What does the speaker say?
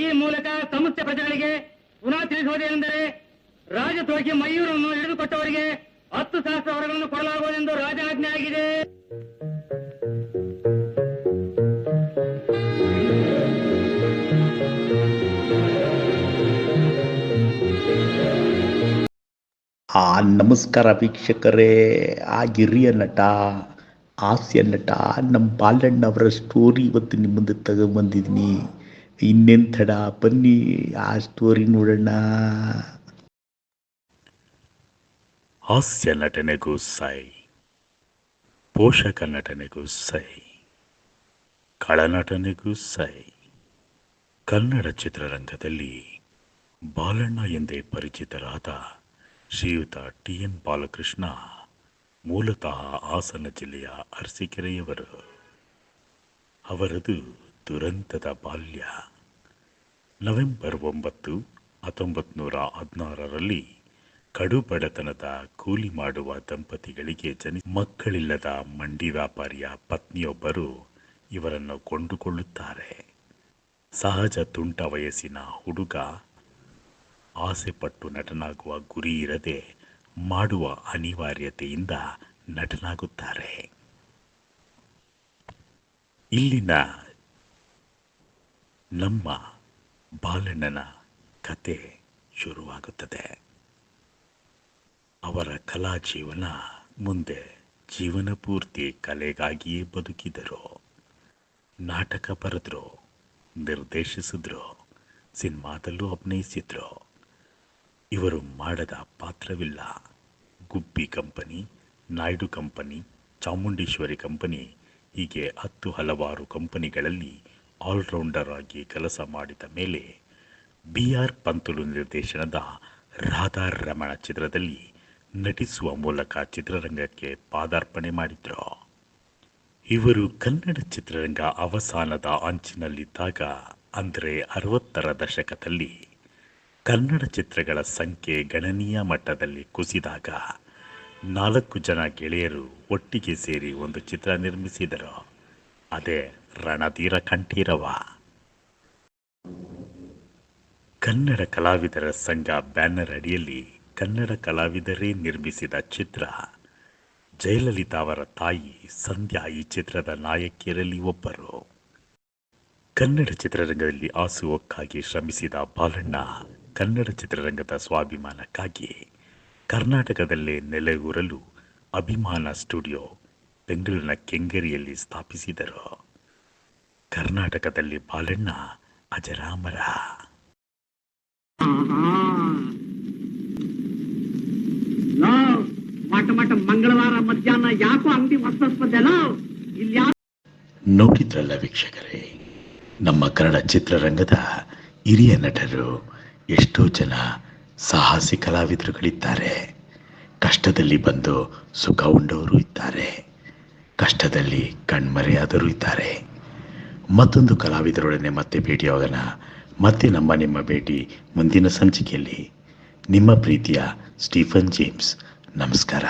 ಈ ಮೂಲಕ ಸಮಸ್ತ ಪ್ರಜೆಗಳಿಗೆ ಪುನಃ ತಿಳಿಸುವುದೇನೆಂದರೆ, ರಾಜದ್ರೋಹಿ ಮಯೂರನ್ನು ಹಿಡಿದುಕೊಟ್ಟವರಿಗೆ 10,000 ಹೊರಗಳನ್ನು ಕೊಡಲಾಗುವುದೆಂದು ರಾಜಾಜ್ಞೆ ಆಗಿದೆ. ನಮಸ್ಕಾರ ವೀಕ್ಷಕರೇ. ಆ ಹಿರಿಯ ನಟ, ಹಾಸ್ಯ ನಟ ನಮ್ಮ ಬಾಲಣ್ಣವರ ಸ್ಟೋರಿ ಇವತ್ತು ನಿಮ್ಮ ಮುಂದೆ ತಗೊಂಬಂದಿದ್ದೀನಿ. ಇನ್ನೇನು ತಡ, ಬನ್ನಿ ಆ ಸ್ಟೋರಿ ನೋಡೋಣ. ಹಾಸ್ಯ ನಟನೆಗೂ ಸೈ, ಪೋಷಕ ನಟನೆಗೂ ಸೈ, ಖಳನಟನೆಗೂ ಸೈ. ಕನ್ನಡ ಚಿತ್ರರಂಗದಲ್ಲಿ ಬಾಲಣ್ಣ ಎಂದೇ ಪರಿಚಿತರಾದ ಶ್ರೀಯುತ ಟಿ.ಎನ್. ಬಾಲಕೃಷ್ಣ ಮೂಲತಃ ಹಾಸನ ಜಿಲ್ಲೆಯ ಅರಸೀಕೆರೆಯವರು. ಅವರದು ದುರಂತದ ಬಾಲ್ಯ. ನವೆಂಬರ್ 9, 1916ರಲ್ಲಿ ಕಡುಬಡತನದ ಕೂಲಿ ಮಾಡುವ ದಂಪತಿಗಳಿಗೆ ಮಕ್ಕಳಿಲ್ಲದ ಮಂಡಿ ವ್ಯಾಪಾರಿಯ ಪತ್ನಿಯೊಬ್ಬರು ಇವರನ್ನು ಕೊಂಡುಕೊಳ್ಳುತ್ತಾರೆ. ಸಹಜ ತುಂಟ ವಯಸ್ಸಿನ ಹುಡುಗ ಆಸೆಪಟ್ಟು ನಟನಾಗುವ ಗುರಿ ಇರದೆ ಮಾಡುವ ಅನಿವಾರ್ಯತೆಯಿಂದ ನಟನಾಗುತ್ತಾರೆ. ಇಲ್ಲಿನ ನಮ್ಮ ಬಾಲಣ್ಣನ ಕತೆ ಶುರುವಾಗುತ್ತದೆ. ಅವರ ಕಲಾ ಜೀವನ ಮುಂದೆ ಜೀವನ ಪೂರ್ತಿ ಕಲೆಗಾಗಿಯೇ ಬದುಕಿದರು. ನಾಟಕ ಬರೆದ್ರು, ನಿರ್ದೇಶಿಸಿದ್ರು, ಸಿನಿಮಾದಲ್ಲೂ ಅಭಿನಯಿಸಿದ್ರು. ಇವರು ಮಾಡದ ಪಾತ್ರವಿಲ್ಲ. Gubbi company, Naidu company, Chamundeshwari company, ಹೀಗೆ 10 ಹಲವಾರು ಕಂಪನಿಗಳಲ್ಲಿ ಆಲ್ರೌಂಡರ್ ಆಗಿ ಕೆಲಸ ಮಾಡಿದ ಮೇಲೆ ಬಿ.ಆರ್. ಪಂತುಲು ನಿರ್ದೇಶನದ ರಾಧಾ ರಮಣ ಚಿತ್ರದಲ್ಲಿ ನಟಿಸುವ ಮೂಲಕ ಚಿತ್ರರಂಗಕ್ಕೆ ಪಾದಾರ್ಪಣೆ ಮಾಡಿದ್ರು. ಇವರು ಕನ್ನಡ ಚಿತ್ರರಂಗ ಅವಸಾನದ ಅಂಚಿನಲ್ಲಿದ್ದಾಗ, ಅಂದರೆ 60ರ ದಶಕದಲ್ಲಿ ಕನ್ನಡ ಚಿತ್ರಗಳ ಸಂಖ್ಯೆ ಗಣನೀಯ ಮಟ್ಟದಲ್ಲಿ ಕುಸಿದಾಗ 4 ಜನ ಗೆಳೆಯರು ಒಟ್ಟಿಗೆ ಸೇರಿ ಒಂದು ಚಿತ್ರ ನಿರ್ಮಿಸಿದರು. ಅದೇ ರಣಧೀರ ಕಂಠೀರವ. ಕನ್ನಡ ಕಲಾವಿದರ ಸಂಘ ಬ್ಯಾನರ್ ಅಡಿಯಲ್ಲಿ ಕನ್ನಡ ಕಲಾವಿದರೇ ನಿರ್ಮಿಸಿದ ಚಿತ್ರ. ಜಯಲಲಿತಾ ಅವರ ತಾಯಿ ಸಂಧ್ಯಾ ಈ ಚಿತ್ರದ ನಾಯಕಿಯರಲ್ಲಿ ಒಬ್ಬರು. ಕನ್ನಡ ಚಿತ್ರರಂಗದಲ್ಲಿ ಹಾಸುಹೊಕ್ಕಾಗಿ ಶ್ರಮಿಸಿದ ಬಾಲಣ್ಣ ಕನ್ನಡ ಚಿತ್ರರಂಗದ ಸ್ವಾಭಿಮಾನಕ್ಕಾಗಿ ಕರ್ನಾಟಕದಲ್ಲೇ ನೆಲೆಯೂರಲು ಅಭಿಮಾನ ಸ್ಟುಡಿಯೋ ಬೆಂಗಳೂರಿನ ಕೆಂಗೇರಿಯಲ್ಲಿ ಸ್ಥಾಪಿಸಿದರು. ಕರ್ನಾಟಕದಲ್ಲಿ ಬಾಲಣ್ಣ ಅಜರಾಮರ. ಮಂಗಳವಾರ ಮಧ್ಯಾಹ್ನ ಯಾಕೋ ಅಂಗಡಿ ನೋಡಿದ್ರಲ್ಲ ವೀಕ್ಷಕರೇ, ನಮ್ಮ ಕನ್ನಡ ಚಿತ್ರರಂಗದ ಹಿರಿಯ ನಟರು, ಎಷ್ಟೋ ಜನ ಸಾಹಸಿ ಕಲಾವಿದರುಗಳಿದ್ದಾರೆ. ಕಷ್ಟದಲ್ಲಿ ಬಂದು ಸುಖ ಉಂಡವರು ಇದ್ದಾರೆ, ಕಷ್ಟದಲ್ಲಿ ಕಣ್ಮರೆಯಾದರೂ ಇದ್ದಾರೆ. ಮತ್ತೊಂದು ಕಲಾವಿದರೊಡನೆ ಮತ್ತೆ ಭೇಟಿಯಾಗೋಣ. ಮತ್ತೆ ನಿಮ್ಮ ಭೇಟಿ ಮುಂದಿನ ಸಂಚಿಕೆಯಲ್ಲಿ. ನಿಮ್ಮ ಪ್ರೀತಿಯ ಸ್ಟೀಫನ್ ಜೇಮ್ಸ್. ನಮಸ್ಕಾರ.